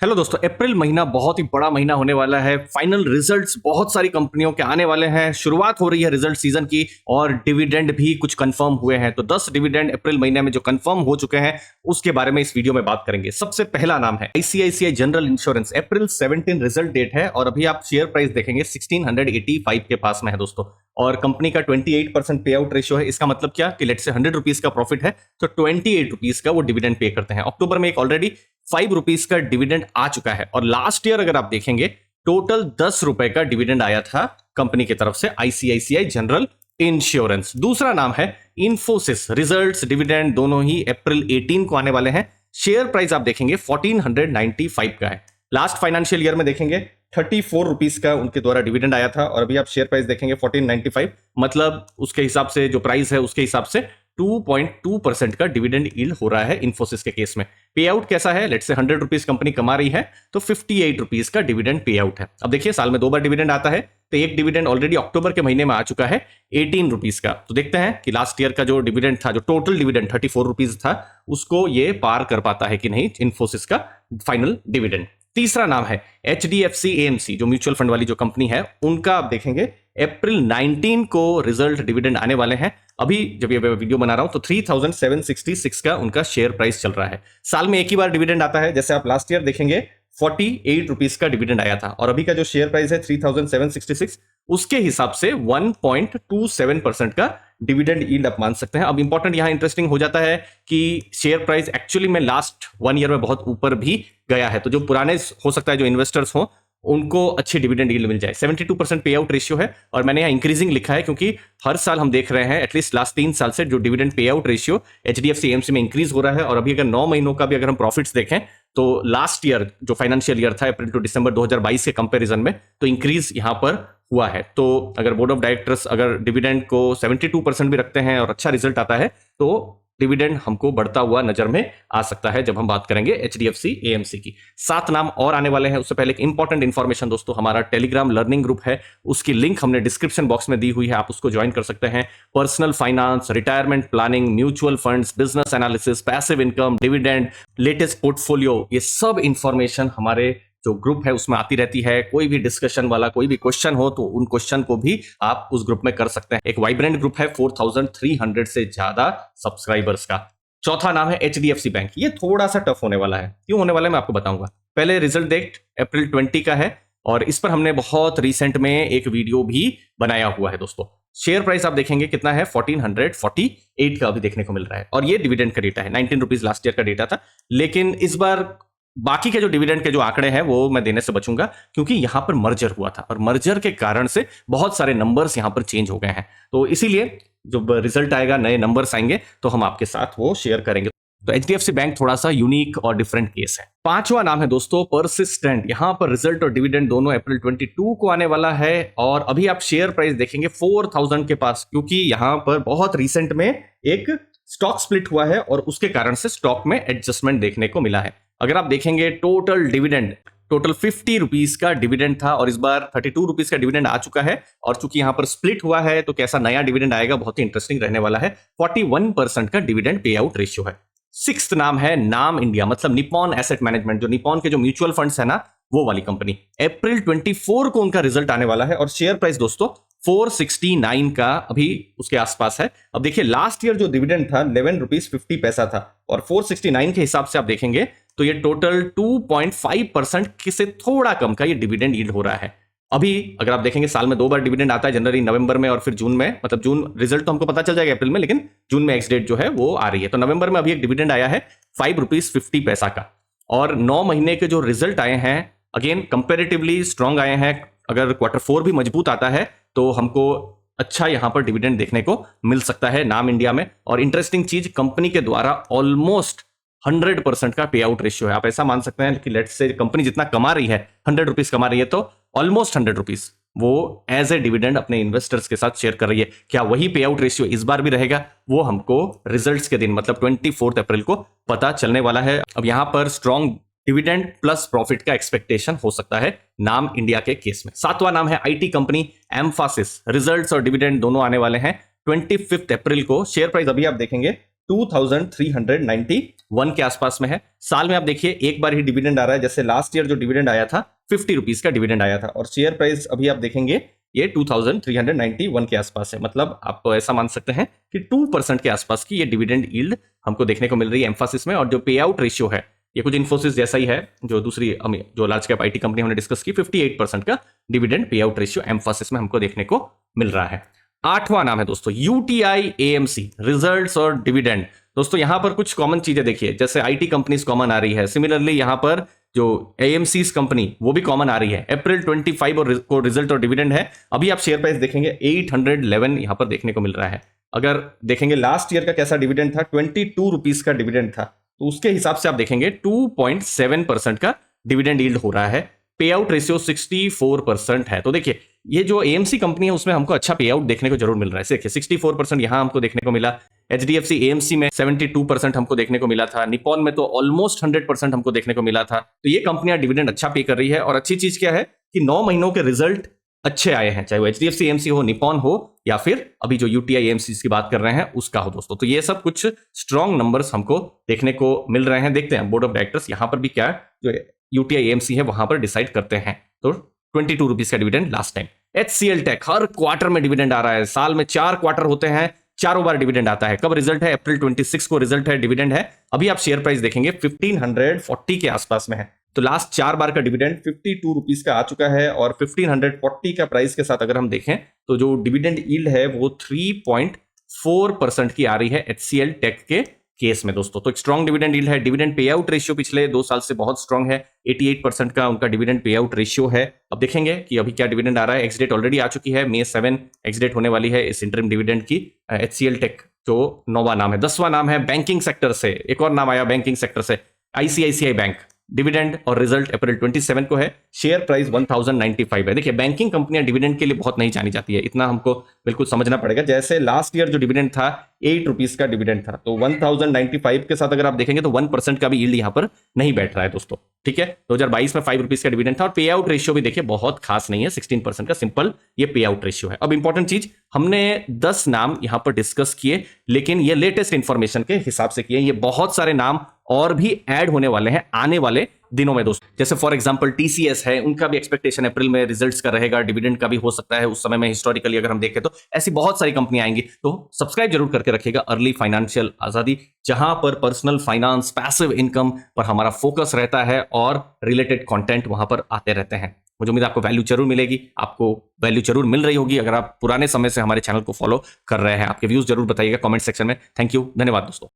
Hello दोस्तों, अप्रैल महीना बहुत ही बड़ा महीना होने वाला है। फाइनल रिजल्ट्स बहुत सारी कंपनियों के आने वाले हैं। शुरुआत हो रही है रिजल्ट सीजन की और डिविडेंड भी कुछ कंफर्म हुए हैं। तो 10 डिविडेंड अप्रैल महीने में जो कंफर्म हो चुके हैं उसके बारे में इस वीडियो में बात करेंगे। सबसे पहला नाम है आईसीआईसीआई जनरल इंश्योरेंस। अप्रैल 17 रिजल्ट डेट है और अभी आप शेयर प्राइस देखेंगे 1685 के पास में है दोस्तों। और कंपनी का 28% पे आउट रेशियो है। इसका मतलब क्या कि लेट से 100 रुपीज का प्रॉफिट है तो 28 रुपीज का वो डिविडेंड पे करते हैं। अक्टूबर में एक ऑलरेडी 5 रुपीज का डिविडेंड आ चुका है और लास्ट ईयर अगर आप देखेंगे टोटल 10 रुपए का डिविडेंड आया था कंपनी की तरफ से आईसीआईसीआई जनरल इंश्योरेंस। दूसरा नाम है इंफोसिस। रिजल्ट्स डिविडेंड दोनों ही अप्रैल 18 को आने वाले हैं। शेयर प्राइस आप देखेंगे 1495 का है। लास्ट फाइनेंशियल ईयर में देखेंगे 34 रुपीज का उनके द्वारा डिविडेंड आया था और अभी आप शेयर प्राइस देखेंगे 1495, मतलब उसके हिसाब से जो प्राइस है उसके हिसाब से 2.2% का डिविडेंड यील्ड हो रहा है इंफोसिस के केस में। पे आउट कैसा है? लेट से 100 रुपीज कंपनी कमा रही है तो 58 रुपीज का डिविडेंड पे आउट है। अब देखिए साल में 2 बार डिविडेंड आता है तो एक डिविडेंड ऑलरेडी अक्टूबर के महीने में आ चुका है 18 रुपीज का। तो देखते हैं कि लास्ट ईयर का जो डिविडेंड था, जो टोटल डिविडेंड 34 रुपीज था, उसको ये पार कर पाता है कि नहीं इंफोसिस का फाइनल डिविडेंड। तीसरा नाम है एचडीएफसी एएमसी, जो म्यूचुअल फंड वाली जो कंपनी है, उनका आप देखेंगे अप्रैल 19 को रिजल्ट डिविडेंड आने वाले हैं। अभी जब ये वीडियो बना रहा हूं तो 3766 का उनका शेयर प्राइस चल रहा है। साल में एक ही बार डिविडेंड आता है। जैसे आप लास्ट ईयर देखेंगे 48 रुपीज का डिविडेंड आया था और अभी का जो शेयर प्राइस है 3766, उसके हिसाब से 1.27% का डिविडेंड यील्ड आप मान सकते हैं। अब इंपॉर्टेंट यहां इंटरेस्टिंग हो जाता है कि शेयर प्राइस एक्चुअली में लास्ट 1 ईयर में बहुत ऊपर भी गया है। तो जो पुराने हो सकता है जो इन्वेस्टर्स हो उनको अच्छी डिविडेंड यील्ड मिल जाए। 72% पे आउट रेशियो है और मैंने यहाँ इंक्रीजिंग लिखा है क्योंकि हर साल हम देख रहे हैं एटलीस्ट लास्ट 3 साल से जो dividend pay out ratio HDFC AMC में इंक्रीज हो रहा है। और अभी अगर 9 महीनों का भी अगर हम प्रॉफिट्स देखें तो लास्ट ईयर जो फाइनेंशियल ईयर था अप्रैल टू दिसंबर 2022 के कंपैरिजन में तो इंक्रीज यहां पर हुआ है। तो अगर बोर्ड ऑफ डायरेक्टर्स अगर डिविडेंड को 72% भी रखते हैं और अच्छा रिजल्ट आता है तो डिविडेंड हमको बढ़ता हुआ नजर में आ सकता है जब हम बात करेंगे एचडीएफसी एएमसी की। 7 नाम और आने वाले हैं। उससे पहले एक इंपॉर्टेंट इंफॉर्मेशन दोस्तों, हमारा टेलीग्राम लर्निंग ग्रुप है, उसकी लिंक हमने डिस्क्रिप्शन बॉक्स में दी हुई है, आप उसको ज्वाइन कर सकते हैं। Personal finance, retirement planning, mutual funds, business analysis, passive income, dividend, latest portfolio, ये सब इंफॉर्मेशन हमारे जो ग्रुप है उसमें आती रहती है। कोई भी डिस्कशन वाला कोई भी क्वेश्चन हो तो उन क्वेश्चन को भी आप उस ग्रुप में कर सकते हैं। एक वाइब्रेंट ग्रुप है 4300 से ज्यादा सब्सक्राइबर्स का। चौथा नाम है एचडीएफसी बैंक। ये थोड़ा सा टफ होने वाला है। क्यों होने वाला है मैं आपको बताऊंगा। पहले रिजल्ट डेट अप्रैल 20 का है और इस पर हमने बहुत रिसेंट में एक वीडियो भी बनाया हुआ है दोस्तों। शेयर प्राइस आप देखेंगे कितना है 1448 का अभी देखने को मिल रहा है और ये डिविडेंड का डेटा है। 19 रुपीज लास्ट ईयर का डेटा था, लेकिन इस बार बाकी के जो डिविडेंड के जो आंकड़े हैं वो मैं देने से बचूंगा क्योंकि यहां पर मर्जर हुआ था और मर्जर के कारण से बहुत सारे नंबर्स यहां पर चेंज हो गए हैं। तो इसीलिए जब रिजल्ट आएगा, नए नंबर्स आएंगे तो हम आपके साथ वो शेयर करेंगे। तो एचडीएफसी बैंक थोड़ा सा यूनिक और डिफरेंट केस है। पांचवा नाम है दोस्तों परसिस्टेंट। यहां पर रिजल्ट और डिविडेंड दोनों अप्रैल 22 को आने वाला है और अभी आप शेयर प्राइस देखेंगे 4000 के पास, क्योंकि यहां पर बहुत रिसेंट में एक स्टॉक स्प्लिट हुआ है और उसके कारण से स्टॉक में एडजस्टमेंट देखने को मिला है। अगर आप देखेंगे टोटल डिविडेंड, टोटल 50 रुपीज का डिविडेंड था और इस बार 32 रुपीज का डिविडेंड आ चुका है। और चूंकि यहां पर स्प्लिट हुआ है तो कैसा नया डिविडेंड आएगा बहुत ही इंटरेस्टिंग रहने वाला है। 41% का डिविडेंड पे आउट रेशियो है। 6th नाम है नाम इंडिया, मतलब निप्पॉन एसेट मैनेजमेंट, जो निप्पॉन के जो म्यूचुअल फंड्स है ना वो वाली कंपनी। अप्रैल 24 को उनका रिजल्ट आने वाला है और शेयर प्राइस दोस्तों 469 का अभी उसके आसपास है। अब देखिए लास्ट ईयर जो डिविडेंड था 11 रुपीज 50 पैसा था और 469 के हिसाब से आप देखेंगे तो ये टोटल 2.5% से थोड़ा कम का ये डिविडेंड यील्ड हो रहा है। अभी अगर आप देखेंगे साल में 2 बार डिविडेंड आता है, जनवरी नवंबर में और फिर जून में, मतलब जून रिजल्ट तो हमको पता चल जाएगा अप्रैल में, लेकिन जून में एक्स डेट जो है वो आ रही है। तो नवंबर में अभी एक डिविडेंड आया है 5 रुपीज 50 पैसा का और 9 महीने के जो रिजल्ट आए हैं अगेन कंपेरेटिवली स्ट्रांग आए हैं। अगर Q4 भी मजबूत आता है तो हमको अच्छा यहां पर डिविडेंड देखने को मिल सकता है नाम इंडिया में। और इंटरेस्टिंग चीज, कंपनी के द्वारा ऑलमोस्ट 100% का पे आउट रेशियो है। आप ऐसा मान सकते हैं कि लेट्स से कंपनी जितना कमा रही है 100 रुपीज कमा रही है तो ऑलमोस्ट 100 रुपीज वो एज ए डिविडेंड अपने इन्वेस्टर्स के साथ शेयर कर रही है। क्या वही पे आउट रेशियो इस बार भी रहेगा? वो हमको रिजल्ट्स के दिन मतलब 24 अप्रैल को पता चलने वाला है। अब यहां पर स्ट्रॉन्ग डिविडेंड प्लस प्रॉफिट का एक्सपेक्टेशन हो सकता है नाम इंडिया के केस में। 7वां नाम है आईटी कंपनी एम्फासिस। रिजल्ट्स और डिविडेंड दोनों आने वाले हैं 25 अप्रैल को। शेयर प्राइस अभी आप देखेंगे 2391 1 के आसपास में है। साल में आप देखिए एक बार ही डिविडेंड आ रहा है, जैसे लास्ट ईयर जो डिविडेंड आया था 50 रुपीज का डिविडेंड आया था, और शेयर प्राइस अभी आप देखेंगे ये 2391 के आसपास है। मतलब आप ऐसा मान सकते हैं कि 2% के आसपास की ये डिविडेंड यील्ड हमको देखने को मिल रही है एम्फासिस में। और जो पे आउट रेशियो है ये कुछ इन्फोसिस जैसा ही है, जो दूसरी जो लार्ज कैप आईटी कंपनी हमने डिस्कस की, 58% का dividend pay out ratio Mphasis में हमको देखने को मिल रहा है। 8वां नाम है दोस्तों यूटीआई एएमसी, रिजल्ट्स और डिविडेंड। दोस्तों यहां पर कुछ कॉमन चीजें देखिए, जैसे आईटी कंपनीज कॉमन आ रही है, सिमिलरली यहां पर जो एएमसी कंपनी वो भी कॉमन आ रही है। अप्रैल 25 और को रिजल्ट और डिविडेंड है। अभी आप शेयर प्राइस देखेंगे 811 यहां पर देखने को मिल रहा है। अगर देखेंगे लास्ट ईयर का कैसा डिविडेंड था, 22 रुपीज का डिविडेंड था, तो उसके हिसाब से आप देखेंगे 2.7% का डिविडेंड यील्ड हो रहा है। पे आउट रेशियो 64% है। तो देखिए ये जो एएमसी कंपनी है उसमें हमको अच्छा पे आउट देखने को जरूर मिल रहा है। देखिए 64% यहां हमको देखने को मिला, एचडीएफसी एएमसी में 72% हमको देखने को मिला था, निपॉन में तो ऑलमोस्ट 100% हमको देखने को मिला था। तो ये कंपनियां डिविडेंड अच्छा पे कर रही है। और अच्छी चीज क्या है कि 9 महीनों के रिजल्ट अच्छे आए हैं, चाहे वो एचडीएफसी एएमसी हो, निपॉन हो, या फिर अभी जो यूटीआई एएमसी की बात कर रहे हैं उसका हो दोस्तों। तो ये सब कुछ स्ट्रॉन्ग नंबर्स हमको देखने को मिल रहे हैं। देखते हैं बोर्ड ऑफ डायरेक्टर्स यहां पर भी क्या जो यूटीआई एएमसी है वहां पर डिसाइड करते हैं। तो 22 रुपीज का dividend last time. HCL tech हर क्वार्टर में डिविडेंड आ रहा है, साल में 4 क्वार्टर होते हैं, चारों बार डिविडेंड आता है। कब रिजल्ट है? अप्रैल 26 को रिजल्ट है, डिविडेंड है। अभी आप शेयर प्राइस देखेंगे 1540 के आसपास में है। तो लास्ट 4 बार का डिविडेंड 52 रुपीज का आ चुका है, और 1540 का प्राइस के साथ अगर हम देखें तो जो डिविडेंड यील्ड है वो 3.4% की आ रही है एचसीएल टेक के केस में दोस्तों। तो एक स्ट्रॉन्ग डिविडेंड यील्ड है। डिविडेंड पे आउट रेशियो पिछले 2 साल से बहुत स्ट्रॉन्ग है, 88% का उनका डिविडेंड पे आउट रेशियो है। अब देखेंगे कि अभी क्या डिविडेंड आ रहा है। एक्स डेट ऑलरेडी आ चुकी है, May 7 एक्स डेट होने वाली है इस इंटरिम डिविडेंड की। एचसीएल टेक जो 9वां नाम है। 10वां नाम है बैंकिंग सेक्टर से, एक और नाम आया बैंकिंग सेक्टर से, आईसीआईसीआई बैंक। डिविडेंड और रिजल्ट अप्रैल 27 को है, शेयर प्राइस 1095 है। देखिए बैंकिंग कंपनियां डिविडेंड के लिए बहुत नहीं जानी जाती है, इतना हमको बिल्कुल समझना पड़ेगा। जैसे लास्ट ईयर जो डिविडेंड था 8 रुपीज का डिविडेंड था, तो 1095 के साथ अगर आप देखेंगे तो 1% का भी यील्ड यहां पर नहीं बैठ रहा है दोस्तों। ठीक है, 2022 में 5 रुपीज का डिविडेंड था, और पे आउट रेशियो भी देखिए बहुत खास नहीं है, 16% का सिंपल ये पे आउट रेशियो है। अब इंपॉर्टेंट चीज, हमने 10 नाम यहां पर डिस्कस किए, लेकिन ये लेटेस्ट इंफॉर्मेशन के हिसाब से किए। ये बहुत सारे नाम और भी ऐड होने वाले हैं आने वाले दिनों में दोस्तों। जैसे फॉर एग्जांपल टीसीएस है, उनका भी एक्सपेक्टेशन अप्रैल में रिजल्ट्स का रहेगा, डिविडेंड का भी हो सकता है उस समय में। हिस्टोरिकली अगर हम देखें तो ऐसी बहुत सारी कंपनियां आएंगी, तो सब्सक्राइब जरूर करके रखिएगा अर्ली फाइनेंशियल आजादी, जहां पर पर्सनल फाइनेंस, पैसिव इनकम पर हमारा फोकस रहता है और रिलेटेड कंटेंट वहां पर आते रहते हैं। मुझे उम्मीद आपको वैल्यू जरूर मिलेगी, आपको वैल्यू जरूर मिल रही होगी अगर आप पुराने समय से हमारे चैनल को फॉलो कर रहे हैं। आपके व्यूज जरूर बताइएगा कमेंट सेक्शन में। थैंक यू, धन्यवाद दोस्तों।